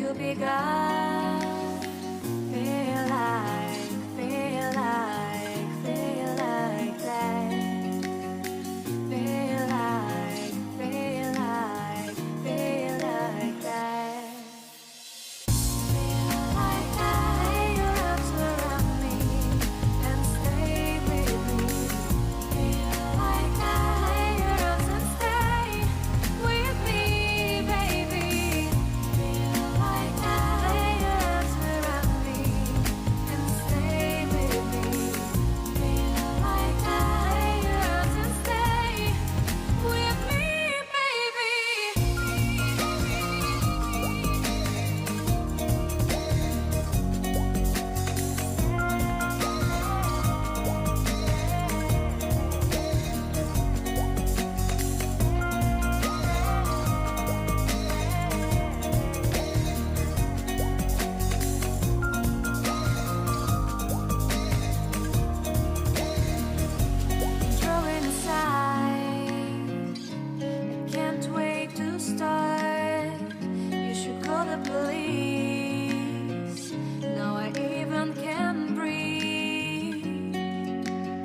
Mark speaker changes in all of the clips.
Speaker 1: to be gone. Feel like that. Feel like that. Feel like that. Lay your arms around me and stay with me. Feel like that. Lay your arms and stay with me, baby. Feel like that. Lay your arms around me and stay with me. Feel like that. Lay your arms and stay with me, baby. Drawing aside, I can't wait to start. You should call the police. Now I even can breathe.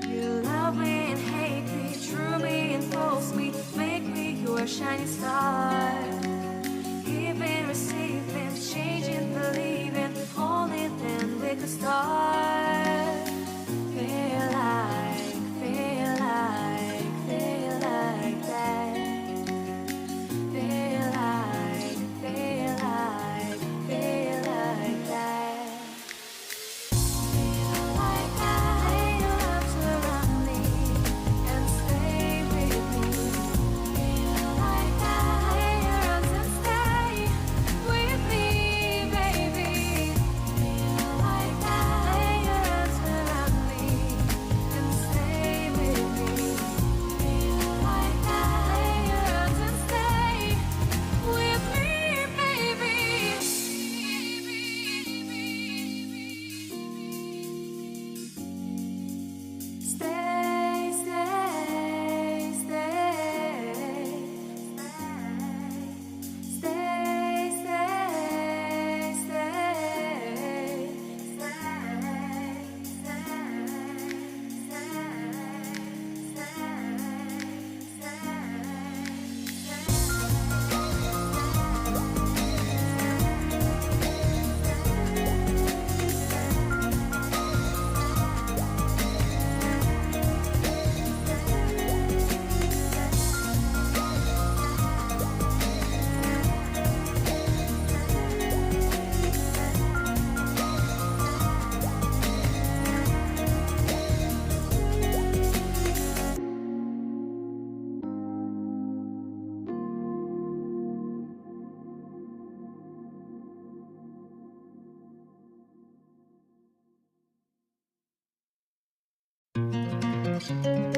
Speaker 1: You love me and hate me, true me and false me, make me your shining star. Giving, receiving, changing, believing, only then we could start. Feel like that. Feel like that. Feel like that. Lay your arms around me and stay with me. Feel like that. Lay your arms and stay with me, baby. Feel like that. Lay your arms around me and stay with me. Feel like that. Lay your arms and stay with me, baby. Stay, stay, stay. Stay, stay.